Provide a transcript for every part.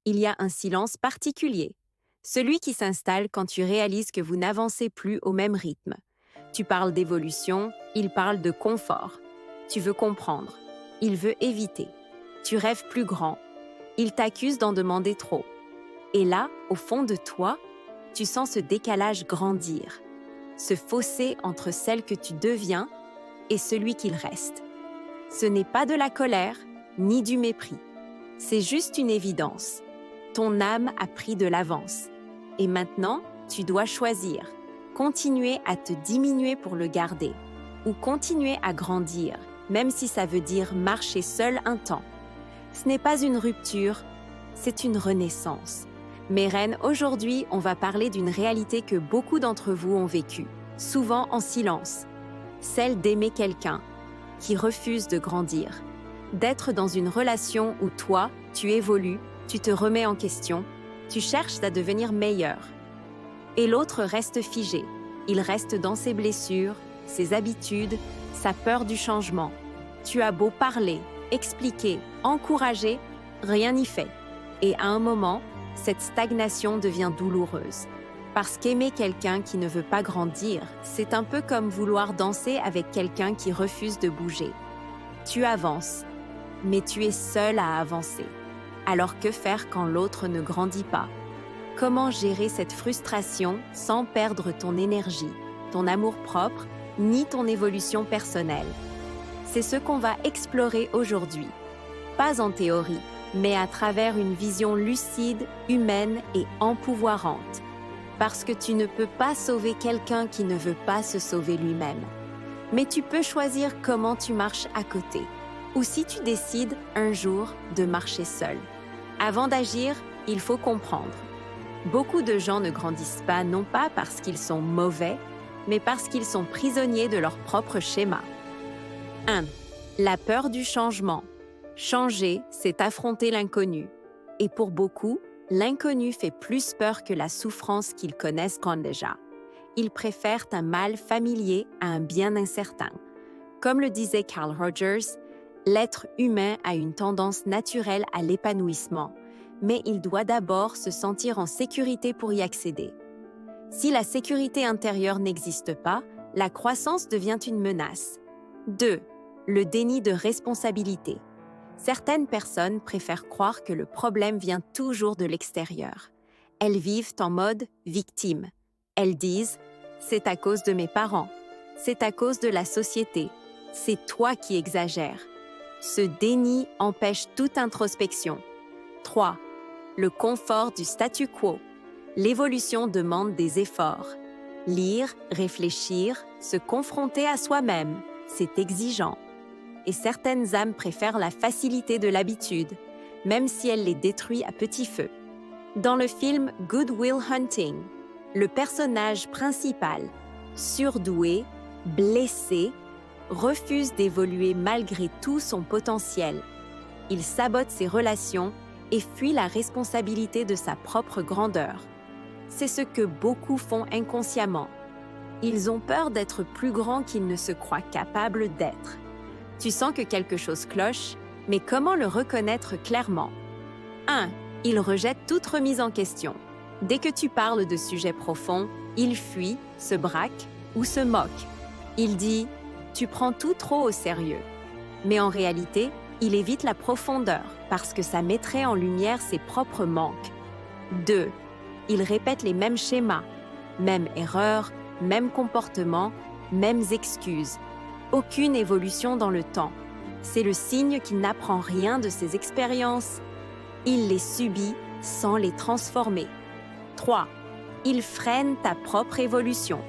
il y a un silence particulier, celui qui s'installe quand tu réalises que vous n'avancez plus au même rythme. Tu parles d'évolution, il parle de confort. Tu veux comprendre, il veut éviter. Tu rêves plus grand, il t'accuse d'en demander trop. Et là, au fond de toi, tu sens ce décalage grandir, ce fossé entre celle que tu deviens et celui qu'il reste. Ce n'est pas de la colère, ni du mépris. C'est juste une évidence. Ton âme a pris de l'avance. Et maintenant, tu dois choisir. Continuer à te diminuer pour le garder, ou continuer à grandir, même si ça veut dire marcher seul un temps. Ce n'est pas une rupture, c'est une renaissance. Mes reines, aujourd'hui, on va parler d'une réalité que beaucoup d'entre vous ont vécue, souvent en silence. Celle d'aimer quelqu'un qui refuse de grandir. D'être dans une relation où toi, tu évolues, tu te remets en question, tu cherches à devenir meilleur. Et l'autre reste figé. Il reste dans ses blessures, ses habitudes, sa peur du changement. Tu as beau parler, expliquer, encourager, rien n'y fait. Et à un moment, cette stagnation devient douloureuse. Parce qu'aimer quelqu'un qui ne veut pas grandir, c'est un peu comme vouloir danser avec quelqu'un qui refuse de bouger. Tu avances, mais tu es seul à avancer. Alors que faire quand l'autre ne grandit pas? Comment gérer cette frustration sans perdre ton énergie, ton amour-propre, ni ton évolution personnelle? C'est ce qu'on va explorer aujourd'hui. Pas en théorie, mais à travers une vision lucide, humaine et empouvoirante. Parce que tu ne peux pas sauver quelqu'un qui ne veut pas se sauver lui-même. Mais tu peux choisir comment tu marches à côté, ou si tu décides un jour de marcher seul. Avant d'agir, il faut comprendre. Beaucoup de gens ne grandissent pas non pas parce qu'ils sont mauvais, mais parce qu'ils sont prisonniers de leur propre schéma. 1. La peur du changement. Changer, c'est affronter l'inconnu. Et pour beaucoup, l'inconnu fait plus peur que la souffrance qu'ils connaissent déjà. Ils préfèrent un mal familier à un bien incertain. Comme le disait Carl Rogers, l'être humain a une tendance naturelle à l'épanouissement, mais il doit d'abord se sentir en sécurité pour y accéder. Si la sécurité intérieure n'existe pas, la croissance devient une menace. 2. Le déni de responsabilité. Certaines personnes préfèrent croire que le problème vient toujours de l'extérieur. Elles vivent en mode victime. Elles disent « c'est à cause de mes parents, c'est à cause de la société, c'est toi qui exagères ». Ce déni empêche toute introspection. 3. Le confort du statu quo. L'évolution demande des efforts. Lire, réfléchir, se confronter à soi-même, c'est exigeant. Et certaines âmes préfèrent la facilité de l'habitude, même si elle les détruit à petit feu. Dans le film Good Will Hunting, le personnage principal, surdoué, blessé, refuse d'évoluer malgré tout son potentiel. Il sabote ses relations et fuit la responsabilité de sa propre grandeur. C'est ce que beaucoup font inconsciemment. Ils ont peur d'être plus grands qu'ils ne se croient capables d'être. Tu sens que quelque chose cloche, mais comment le reconnaître clairement? 1. Il rejette toute remise en question. Dès que tu parles de sujets profonds, il fuit, se braque ou se moque. Il dit « tu prends tout trop au sérieux ». Mais en réalité, il évite la profondeur parce que ça mettrait en lumière ses propres manques. 2. Il répète les mêmes schémas, mêmes erreurs, mêmes comportements, mêmes excuses. Aucune évolution dans le temps. C'est le signe qu'il n'apprend rien de ses expériences. Il les subit sans les transformer. 3. Il freine ta propre évolution.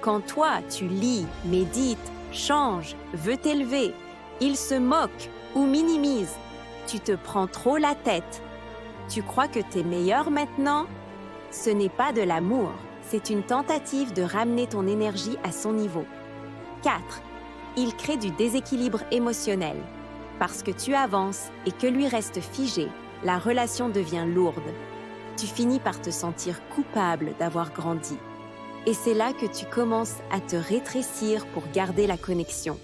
Quand toi, tu lis, médites, changes, veux t'élever, il se moque ou minimise. Tu te prends trop la tête. Tu crois que t'es meilleur maintenant? Ce n'est pas de l'amour, c'est une tentative de ramener ton énergie à son niveau. 4. Il crée du déséquilibre émotionnel. Parce que tu avances et que lui reste figé, la relation devient lourde. Tu finis par te sentir coupable d'avoir grandi. Et c'est là que tu commences à te rétrécir pour garder la connexion.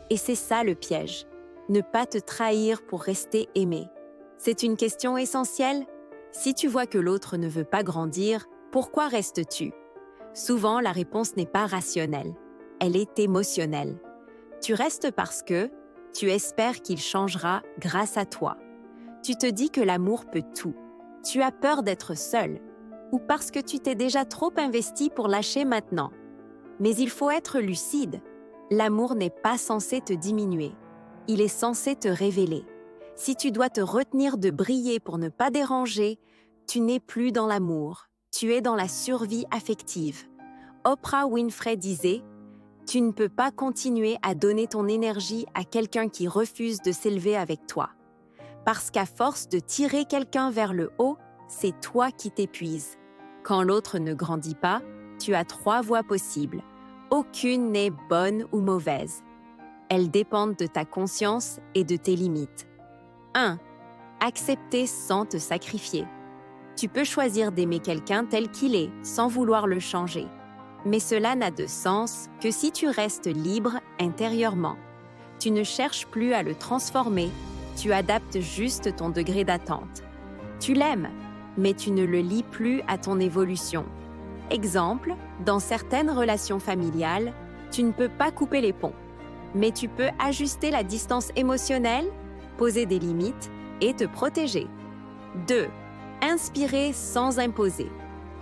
Et c'est ça le piège. Ne pas te trahir pour rester aimé. C'est une question essentielle. Si tu vois que l'autre ne veut pas grandir, pourquoi restes-tu? Souvent, la réponse n'est pas rationnelle. Elle est émotionnelle. Tu restes parce que tu espères qu'il changera grâce à toi. Tu te dis que l'amour peut tout. Tu as peur d'être seul. Ou parce que tu t'es déjà trop investi pour lâcher maintenant. Mais il faut être lucide. L'amour n'est pas censé te diminuer. Il est censé te révéler. Si tu dois te retenir de briller pour ne pas déranger, tu n'es plus dans l'amour. Tu es dans la survie affective. Oprah Winfrey disait « Tu ne peux pas continuer à donner ton énergie à quelqu'un qui refuse de s'élever avec toi. Parce qu'à force de tirer quelqu'un vers le haut, c'est toi qui t'épuises. Quand l'autre ne grandit pas, tu as 3 voies possibles. Aucune n'est bonne ou mauvaise. Elles dépendent de ta conscience et de tes limites. 1. Accepter sans te sacrifier. Tu peux choisir d'aimer quelqu'un tel qu'il est, sans vouloir le changer. Mais cela n'a de sens que si tu restes libre intérieurement. Tu ne cherches plus à le transformer, tu adaptes juste ton degré d'attente. Tu l'aimes, mais tu ne le lis plus à ton évolution. Exemple, dans certaines relations familiales, tu ne peux pas couper les ponts, mais tu peux ajuster la distance émotionnelle, poser des limites et te protéger. 2. Inspirer sans imposer.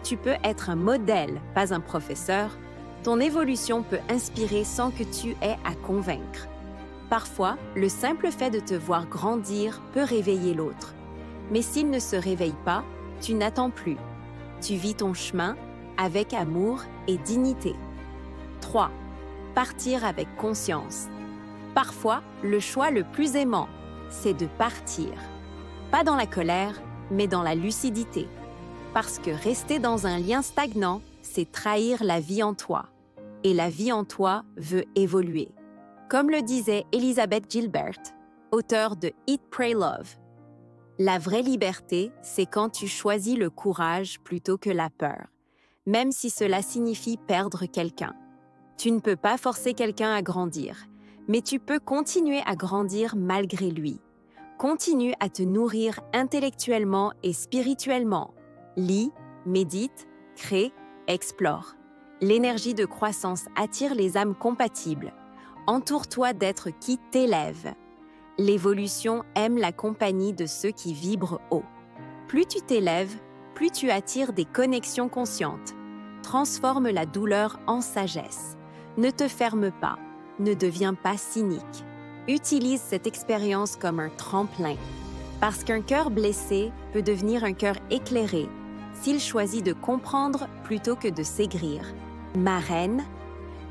Tu peux être un modèle, pas un professeur. Ton évolution peut inspirer sans que tu aies à convaincre. Parfois, le simple fait de te voir grandir peut réveiller l'autre. Mais s'il ne se réveille pas, tu n'attends plus. Tu vis ton chemin avec amour et dignité. 3. Partir avec conscience. Parfois, le choix le plus aimant, c'est de partir. Pas dans la colère, mais dans la lucidité. Parce que rester dans un lien stagnant, c'est trahir la vie en toi. Et la vie en toi veut évoluer. Comme le disait Elizabeth Gilbert, auteure de Eat, Pray, Love. La vraie liberté, c'est quand tu choisis le courage plutôt que la peur, même si cela signifie perdre quelqu'un. Tu ne peux pas forcer quelqu'un à grandir, mais tu peux continuer à grandir malgré lui. Continue à te nourrir intellectuellement et spirituellement. Lis, médite, crée, explore. L'énergie de croissance attire les âmes compatibles. Entoure-toi d'êtres qui t'élèvent. L'évolution aime la compagnie de ceux qui vibrent haut. Plus tu t'élèves, plus tu attires des connexions conscientes. Transforme la douleur en sagesse. Ne te ferme pas, ne deviens pas cynique. Utilise cette expérience comme un tremplin. Parce qu'un cœur blessé peut devenir un cœur éclairé s'il choisit de comprendre plutôt que de s'aigrir. Ma reine,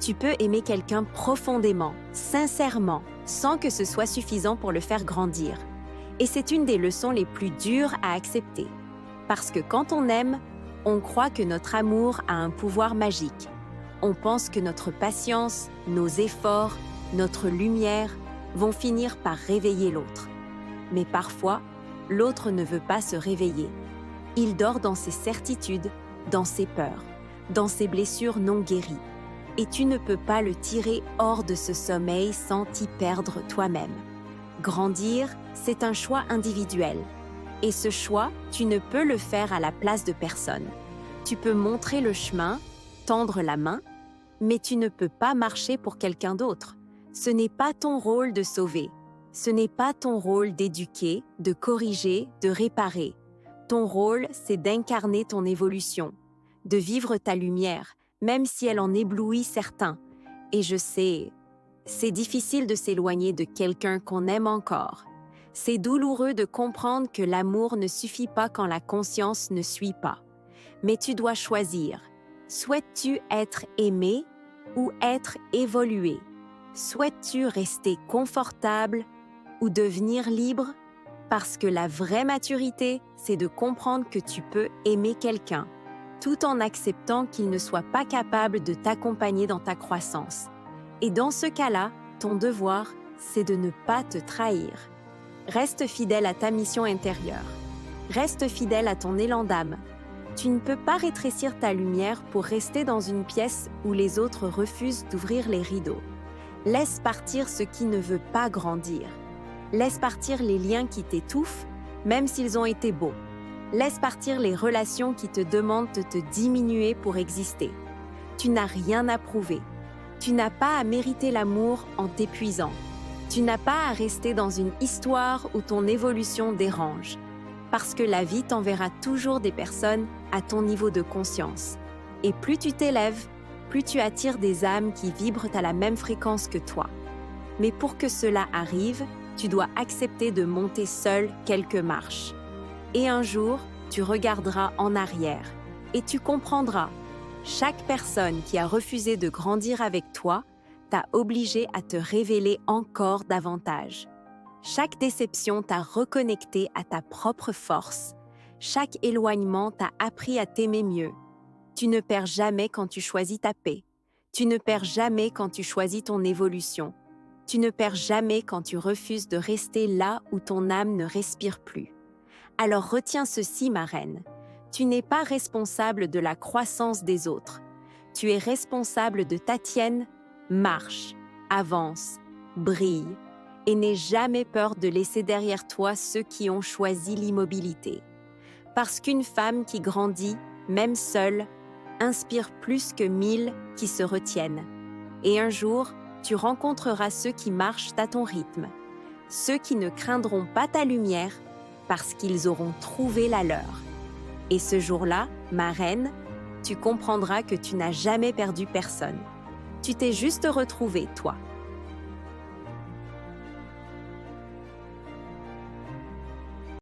tu peux aimer quelqu'un profondément, sincèrement, sans que ce soit suffisant pour le faire grandir. Et c'est une des leçons les plus dures à accepter. Parce que quand on aime, on croit que notre amour a un pouvoir magique. On pense que notre patience, nos efforts, notre lumière vont finir par réveiller l'autre. Mais parfois, l'autre ne veut pas se réveiller. Il dort dans ses certitudes, dans ses peurs, dans ses blessures non guéries. Et tu ne peux pas le tirer hors de ce sommeil sans t'y perdre toi-même. Grandir, c'est un choix individuel. Et ce choix, tu ne peux le faire à la place de personne. Tu peux montrer le chemin, tendre la main, mais tu ne peux pas marcher pour quelqu'un d'autre. Ce n'est pas ton rôle de sauver. Ce n'est pas ton rôle d'éduquer, de corriger, de réparer. Ton rôle, c'est d'incarner ton évolution, de vivre ta lumière, même si elle en éblouit certains. Et je sais, c'est difficile de s'éloigner de quelqu'un qu'on aime encore. C'est douloureux de comprendre que l'amour ne suffit pas quand la conscience ne suit pas. Mais tu dois choisir. Souhaites-tu être aimé ou être évolué? Souhaites-tu rester confortable ou devenir libre? Parce que la vraie maturité, c'est de comprendre que tu peux aimer quelqu'un, tout en acceptant qu'il ne soit pas capable de t'accompagner dans ta croissance. Et dans ce cas-là, ton devoir, c'est de ne pas te trahir. Reste fidèle à ta mission intérieure. Reste fidèle à ton élan d'âme. Tu ne peux pas rétrécir ta lumière pour rester dans une pièce où les autres refusent d'ouvrir les rideaux. Laisse partir ce qui ne veut pas grandir. Laisse partir les liens qui t'étouffent, même s'ils ont été beaux. Laisse partir les relations qui te demandent de te diminuer pour exister. Tu n'as rien à prouver. Tu n'as pas à mériter l'amour en t'épuisant. Tu n'as pas à rester dans une histoire où ton évolution dérange. Parce que la vie t'enverra toujours des personnes à ton niveau de conscience. Et plus tu t'élèves, plus tu attires des âmes qui vibrent à la même fréquence que toi. Mais pour que cela arrive, tu dois accepter de monter seul quelques marches. Et un jour, tu regarderas en arrière et tu comprendras. Chaque personne qui a refusé de grandir avec toi t'a obligé à te révéler encore davantage. Chaque déception t'a reconnecté à ta propre force. Chaque éloignement t'a appris à t'aimer mieux. Tu ne perds jamais quand tu choisis ta paix. Tu ne perds jamais quand tu choisis ton évolution. Tu ne perds jamais quand tu refuses de rester là où ton âme ne respire plus. Alors retiens ceci, ma reine. Tu n'es pas responsable de la croissance des autres. Tu es responsable de ta tienne. Marche, avance, brille et n'aie jamais peur de laisser derrière toi ceux qui ont choisi l'immobilité. Parce qu'une femme qui grandit, même seule, inspire plus que 1000 qui se retiennent. Et un jour, tu rencontreras ceux qui marchent à ton rythme, ceux qui ne craindront pas ta lumière parce qu'ils auront trouvé la leur. Et ce jour-là, ma reine, tu comprendras que tu n'as jamais perdu personne. Tu t'es juste retrouvée, toi.